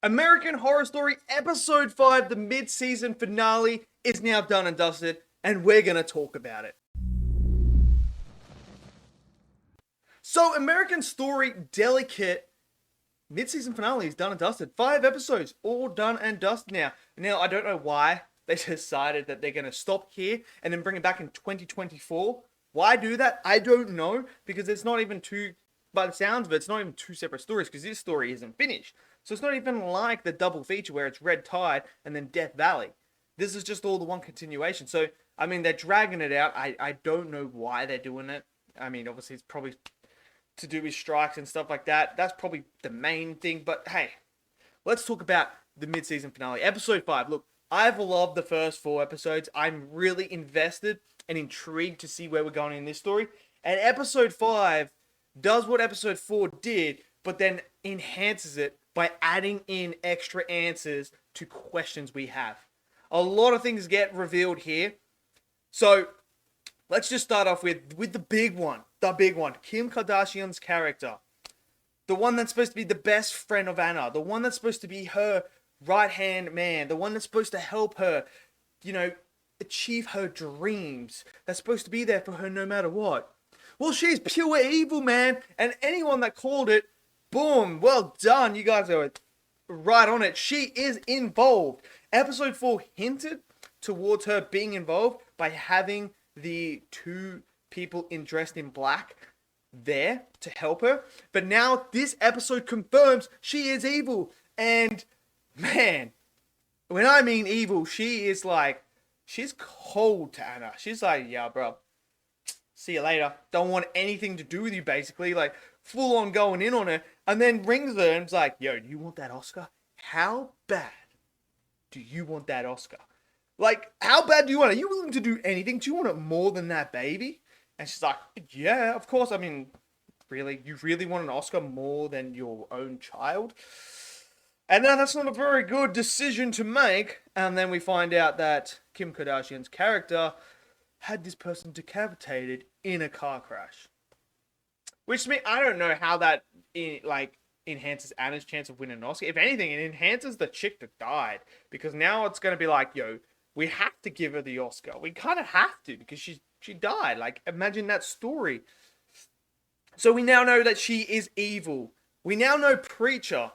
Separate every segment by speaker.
Speaker 1: American Horror Story Episode 5, the mid-season finale, is now done and dusted, and we're gonna talk about it. So, American Story Delicate mid-season finale is done and dusted. 5 episodes, all done and dusted now. Now, I don't know why they decided that they're gonna stop here and then bring it back in 2024. Why do that? I don't know, because it's not even two, by the sounds of it, it's not even two separate stories, because this story isn't finished. So it's not even like the double feature where it's Red Tide and then Death Valley. This is just all the one continuation. So, I mean, they're dragging it out. I don't know why they're doing it. I mean, obviously, it's probably to do with strikes and stuff like that. That's probably the main thing. But hey, let's talk about the mid-season finale. Episode 5. Look, I've loved the first 4 episodes. I'm really invested and intrigued to see where we're going in this story. And episode 5 does what episode 4 did, but then enhances it by adding in extra answers to questions we have. A lot of things get revealed here. So, let's just start off with the big one. The big one. Kim Kardashian's character. The one that's supposed to be the best friend of Anna. The one that's supposed to be her right-hand man. The one that's supposed to help her, achieve her dreams. That's supposed to be there for her no matter what. Well, she's pure evil, man. And anyone that called it, boom, well done. You guys are right on it. She is involved. Episode 4 hinted towards her being involved by having the 2 people dressed in black there to help her. But now this episode confirms she is evil. And man, when I mean evil, she's cold to Anna. She's like, yeah, bro, see you later. Don't want anything to do with you, basically. Like, full on going in on her. And then rings her and is like, yo, do you want that Oscar? How bad do you want that Oscar? Like, how bad do you want it? Are you willing to do anything? Do you want it more than that baby? And she's like, yeah, of course. I mean, really? You really want an Oscar more than your own child? And now that's not a very good decision to make. And then we find out that Kim Kardashian's character had this person decapitated in a car crash. Which to me, I don't know how that enhances Anna's chance of winning an Oscar. If anything, it enhances the chick that died. Because now it's going to be like, yo, we have to give her the Oscar. We kind of have to, because she died. Like, imagine that story. So we now know that she is evil. We now know Preecher,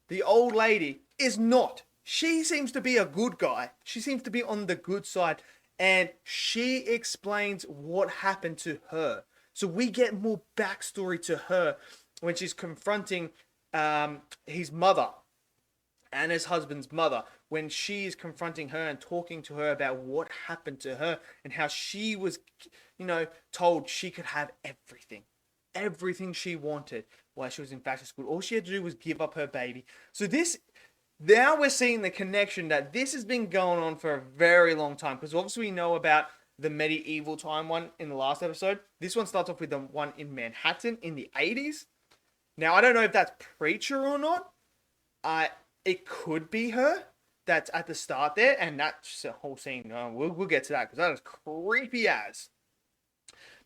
Speaker 1: the old lady, is not. She seems to be a good guy. She seems to be on the good side. And she explains what happened to her. So we get more backstory to her when she's confronting his mother, Anna's husband's mother, when she is confronting her and talking to her about what happened to her and how she was, told she could have everything she wanted while she was in fashion school. All she had to do was give up her baby. So now we're seeing the connection that this has been going on for a very long time, because obviously we know about the medieval time one in the last episode. This one starts off with the one in Manhattan in the 80s. Now, I don't know if that's Preecher or not. It could be her that's at the start there, and that's a whole scene. We'll get to that, because that is creepy as.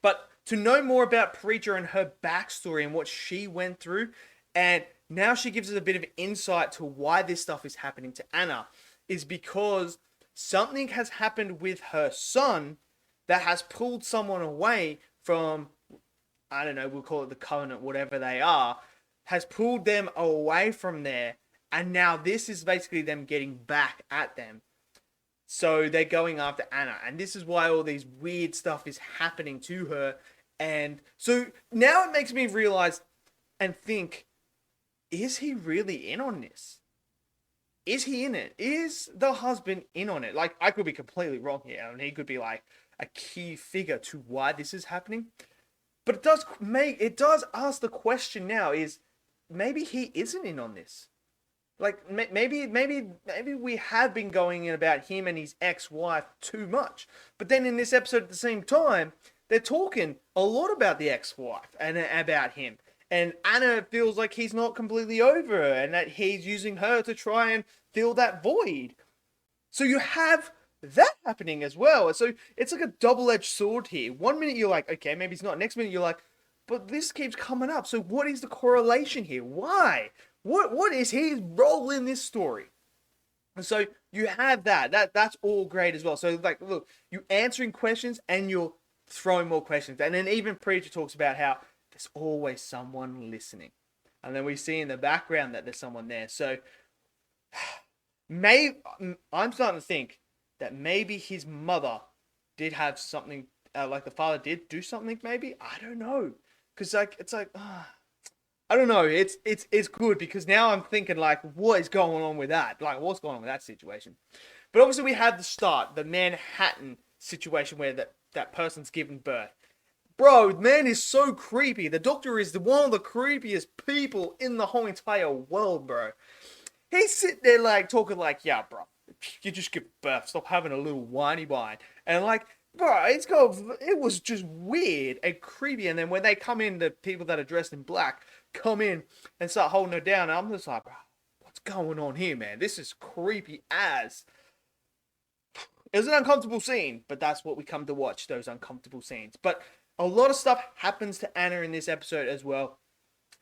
Speaker 1: But to know more about Preecher and her backstory and what she went through, and now she gives us a bit of insight to why this stuff is happening to Anna, is because something has happened with her son that has pulled someone away from, I don't know, we'll call it the Covenant, whatever they are, has pulled them away from there. And now this is basically them getting back at them. So they're going after Anna. And this is why all these weird stuff is happening to her. And so now it makes me realize and think, is he really in on this? Is he in it? Is the husband in on it? Like, I could be completely wrong here, and he could be like a key figure to why this is happening. But it does ask the question now, is maybe he isn't in on this. Like, maybe we have been going in about him and his ex-wife too much. But then in this episode at the same time, they're talking a lot about the ex-wife and about him. And Anna feels like he's not completely over her and that he's using her to try and fill that void. So you have that happening as well. So it's like a double-edged sword here. One minute you're like, okay, maybe it's not. Next minute you're like, but this keeps coming up. So what is the correlation here? Why? What is his role in this story? And so you have that's all great as well. So like, look, you answering questions and you're throwing more questions, and then even Preacher talks about how there's always someone listening, and then we see in the background that there's someone there. So maybe I'm starting to think that maybe his mother did have something, like the father did do something. Maybe I don't know, because like it's like. I don't know. It's good because now I'm thinking like, what is going on with that? Like, what's going on with that situation? But obviously, we have the start, the Manhattan situation where that person's given birth. Bro, man is so creepy. The doctor is one of the creepiest people in the whole entire world, bro. He's sitting there like talking like, yeah, bro, you just give birth. Stop having a little whiny whine. And like, bro, it was just weird and creepy. And then when they come in, the people that are dressed in black come in and start holding her down. And I'm just like, bro, what's going on here, man? This is creepy as. It was an uncomfortable scene, but that's what we come to watch, those uncomfortable scenes. But a lot of stuff happens to Anna in this episode as well,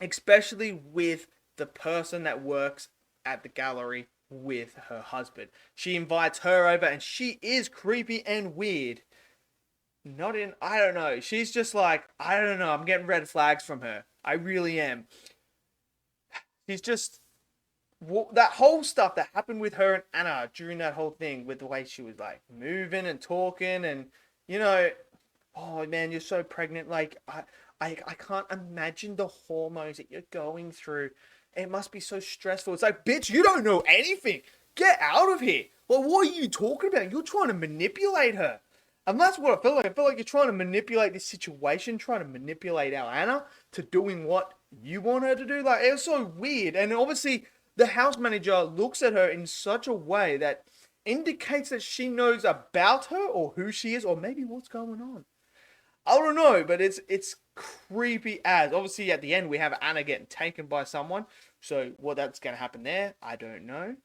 Speaker 1: especially with the person that works at the gallery with her husband. She invites her over and she is creepy and weird. I don't know. She's just like, I don't know. I'm getting red flags from her. I really am. She's just, that whole stuff that happened with her and Anna during that whole thing, with the way she was like moving and talking and, oh man, you're so pregnant. Like, I can't imagine the hormones that you're going through. It must be so stressful. It's like, bitch, you don't know anything. Get out of here. Well, what are you talking about? You're trying to manipulate her. And that's what I feel like. I feel like you're trying to manipulate this situation, trying to manipulate our Anna to doing what you want her to do. Like, it was so weird. And obviously, the house manager looks at her in such a way that indicates that she knows about her or who she is or maybe what's going on. I don't know, but it's creepy as. Obviously, at the end, we have Anna getting taken by someone. So, what that's going to happen there, I don't know.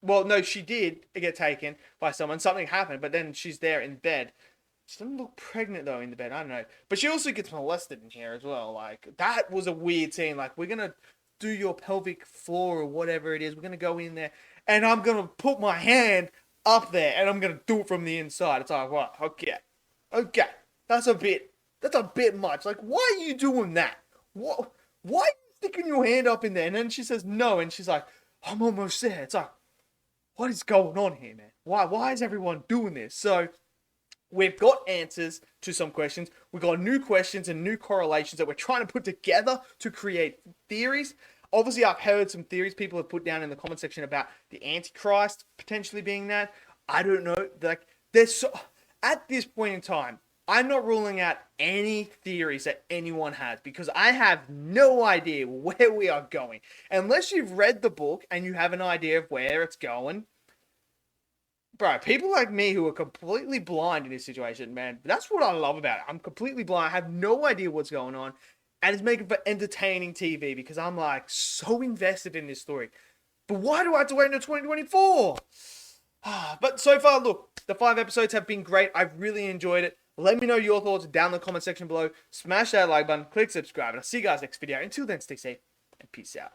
Speaker 1: Well, no, she did get taken by someone. Something happened, but then she's there in bed. She doesn't look pregnant, though, in the bed. I don't know. But she also gets molested in here as well. Like, that was a weird scene. Like, we're going to do your pelvic floor or whatever it is. We're going to go in there, and I'm going to put my hand up there, and I'm going to do it from the inside. It's like, well, okay. That's a bit much. Like, why are you doing that? Why are you sticking your hand up in there? And then she says no, and she's like, I'm almost there. It's like, what is going on here, man? Why is everyone doing this? So we've got answers to some questions. We've got new questions and new correlations that we're trying to put together to create theories. Obviously, I've heard some theories people have put down in the comment section about the Antichrist potentially being that. I don't know. Like, at this point in time, I'm not ruling out any theories that anyone has because I have no idea where we are going. Unless you've read the book and you have an idea of where it's going. Bro, people like me who are completely blind in this situation, man, that's what I love about it. I'm completely blind. I have no idea what's going on. And it's making for entertaining TV because I'm like so invested in this story. But why do I have to wait until 2024? But so far, look, the 5 episodes have been great. I've really enjoyed it. Let me know your thoughts down in the comment section below. Smash that like button, click subscribe, and I'll see you guys next video. Until then, stay safe and peace out.